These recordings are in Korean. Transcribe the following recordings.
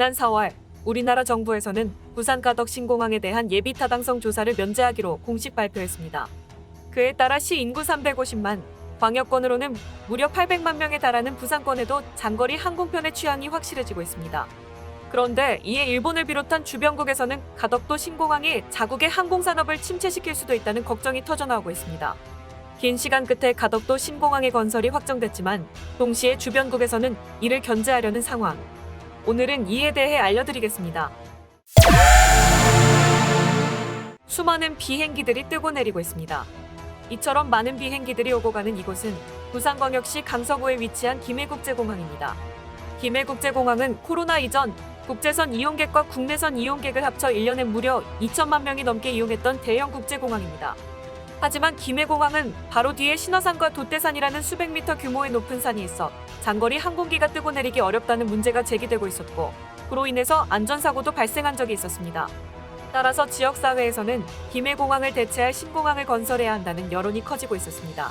지난 4월 우리나라 정부에서는 부산 가덕 신공항에 대한 예비 타당성 조사를 면제하기로 공식 발표했습니다. 그에 따라 시 인구 350만, 광역권으로는 무려 800만 명에 달하는 부산권에도 장거리 항공편의 취향이 확실해지고 있습니다. 그런데 이에 일본을 비롯한 주변국에서는 가덕도 신공항이 자국의 항공산업을 침체시킬 수도 있다는 걱정이 터져나오고 있습니다. 긴 시간 끝에 가덕도 신공항의 건설이 확정됐지만 동시에 주변국에서는 이를 견제하려는 상황. 오늘은 이에 대해 알려드리겠습니다. 수많은 비행기들이 뜨고 내리고 있습니다. 이처럼 많은 비행기들이 오고 가는 이곳은 부산광역시 강서구에 위치한 김해국제공항입니다. 김해국제공항은 코로나 이전 국제선 이용객과 국내선 이용객을 합쳐 1년에 무려 2천만 명이 넘게 이용했던 대형 국제공항입니다. 하지만 김해공항은 바로 뒤에 신화산과 돛대산이라는 수백 미터 규모의 높은 산이 있어 장거리 항공기가 뜨고 내리기 어렵다는 문제가 제기되고 있었고, 그로 인해서 안전사고도 발생한 적이 있었습니다. 따라서 지역사회에서는 김해공항을 대체할 신공항을 건설해야 한다는 여론이 커지고 있었습니다.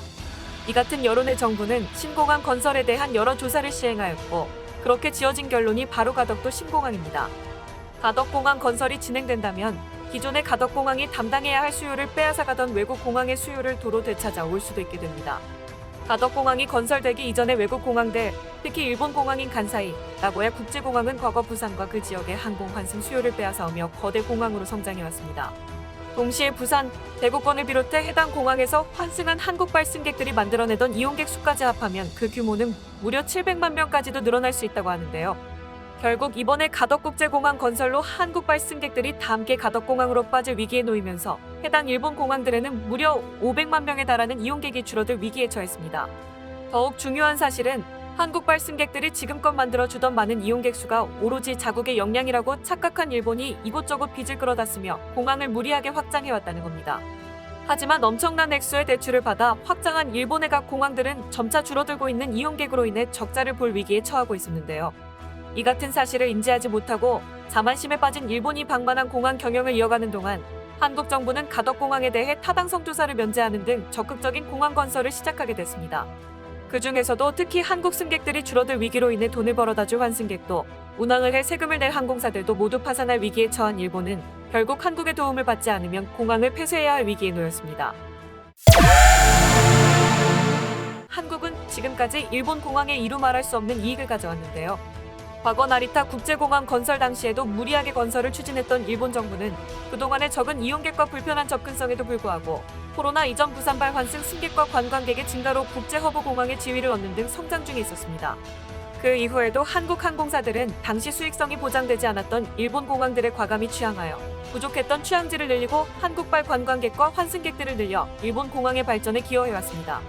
이 같은 여론의 정부는 신공항 건설에 대한 여러 조사를 시행하였고, 그렇게 지어진 결론이 바로 가덕도 신공항입니다. 가덕공항 건설이 진행된다면 기존의 가덕공항이 담당해야 할 수요를 빼앗아가던 외국 공항의 수요를 도로 되찾아올 수도 있게 됩니다. 가덕공항이 건설되기 이전의 외국 공항들, 특히 일본 공항인 간사이, 나고야 국제공항은 과거 부산과 그 지역의 항공 환승 수요를 빼앗아오며 거대 공항으로 성장해왔습니다. 동시에 부산, 대구권을 비롯해 해당 공항에서 환승한 한국발 승객들이 만들어내던 이용객 수까지 합하면 그 규모는 무려 700만 명까지도 늘어날 수 있다고 하는데요. 결국 이번에 가덕국제공항 건설로 한국발 승객들이 다 함께 가덕공항으로 빠질 위기에 놓이면서 해당 일본 공항들에는 무려 500만 명에 달하는 이용객이 줄어들 위기에 처했습니다. 더욱 중요한 사실은 한국발 승객들이 지금껏 만들어주던 많은 이용객 수가 오로지 자국의 역량이라고 착각한 일본이 이곳저곳 빚을 끌어다 쓰며 공항을 무리하게 확장해왔다는 겁니다. 하지만 엄청난 액수의 대출을 받아 확장한 일본의 각 공항들은 점차 줄어들고 있는 이용객으로 인해 적자를 볼 위기에 처하고 있었는데요. 이 같은 사실을 인지하지 못하고 자만심에 빠진 일본이 방만한 공항 경영을 이어가는 동안 한국 정부는 가덕공항에 대해 타당성 조사를 면제하는 등 적극적인 공항 건설을 시작하게 됐습니다. 그 중에서도 특히 한국 승객들이 줄어들 위기로 인해 돈을 벌어다 줄 환승객도, 운항을 해 세금을 낼 항공사들도 모두 파산할 위기에 처한 일본은 결국 한국의 도움을 받지 않으면 공항을 폐쇄해야 할 위기에 놓였습니다. 한국은 지금까지 일본 공항에 이루 말할 수 없는 이익을 가져왔는데요. 과거 나리타 국제공항 건설 당시에도 무리하게 건설을 추진했던 일본 정부는 그동안의 적은 이용객과 불편한 접근성에도 불구하고 코로나 이전 부산발 환승 승객과 관광객의 증가로 국제허브 공항의 지위를 얻는 등 성장 중에 있었습니다. 그 이후에도 한국 항공사들은 당시 수익성이 보장되지 않았던 일본 공항들에 과감히 취항하여 부족했던 취항지를 늘리고 한국발 관광객과 환승객들을 늘려 일본 공항의 발전에 기여해왔습니다.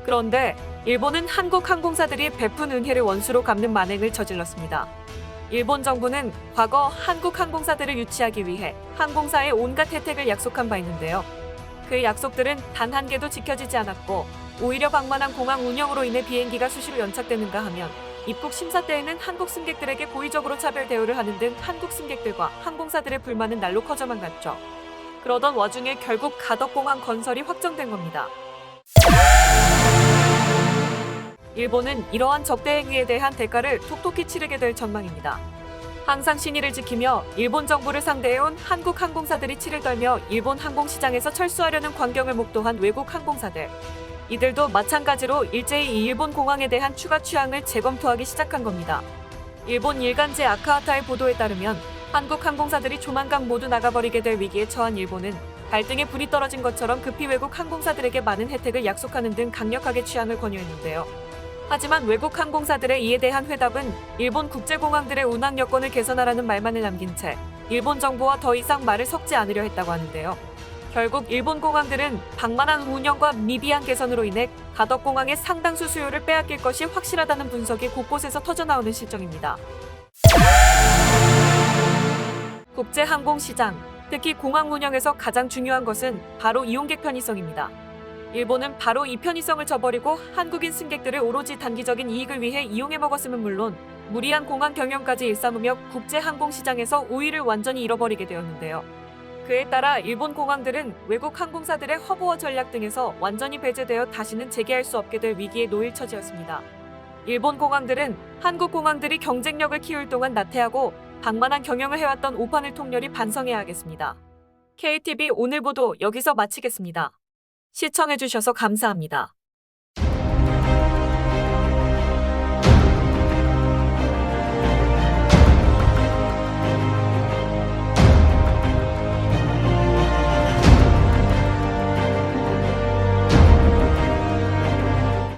그런데 일본은 한국 항공사들이 베푼 은혜를 원수로 갚는 만행을 저질렀습니다. 일본 정부는 과거 한국 항공사들을 유치하기 위해 항공사에 온갖 혜택을 약속한 바 있는데요. 그 약속들은 단 한 개도 지켜지지 않았고, 오히려 방만한 공항 운영으로 인해 비행기가 수시로 연착되는가 하면 입국 심사 때에는 한국 승객들에게 고의적으로 차별 대우를 하는 등 한국 승객들과 항공사들의 불만은 날로 커져만 갔죠. 그러던 와중에 결국 가덕공항 건설이 확정된 겁니다. 일본은 이러한 적대 행위에 대한 대가를 톡톡히 치르게 될 전망입니다. 항상 신의를 지키며 일본 정부를 상대해온 한국 항공사들이 치를 떨며 일본 항공시장에서 철수하려는 광경을 목도한 외국 항공사들. 이들도 마찬가지로 일제히 이 일본 공항에 대한 추가 취항을 재검토하기 시작한 겁니다. 일본 일간지 아카하타의 보도에 따르면 한국 항공사들이 조만간 모두 나가버리게 될 위기에 처한 일본은 발등에 불이 떨어진 것처럼 급히 외국 항공사들에게 많은 혜택을 약속하는 등 강력하게 취항을 권유했는데요. 하지만 외국 항공사들의 이에 대한 회답은 일본 국제공항들의 운항 여건을 개선하라는 말만을 남긴 채 일본 정부와 더 이상 말을 섞지 않으려 했다고 하는데요. 결국 일본 공항들은 방만한 운영과 미비한 개선으로 인해 가덕공항의 상당수 수요를 빼앗길 것이 확실하다는 분석이 곳곳에서 터져나오는 실정입니다. 국제항공시장, 특히 공항 운영에서 가장 중요한 것은 바로 이용객 편의성입니다. 일본은 바로 이 편의성을 저버리고 한국인 승객들을 오로지 단기적인 이익을 위해 이용해 먹었음은 물론 무리한 공항 경영까지 일삼으며 국제항공시장에서 우위를 완전히 잃어버리게 되었는데요. 그에 따라 일본 공항들은 외국 항공사들의 허브어 전략 등에서 완전히 배제되어 다시는 재개할 수 없게 될 위기에 놓일 처지였습니다. 일본 공항들은 한국 공항들이 경쟁력을 키울 동안 나태하고 방만한 경영을 해왔던 오판을 통렬히 반성해야 하겠습니다. KTV 오늘 보도 여기서 마치겠습니다. 시청해주셔서 감사합니다.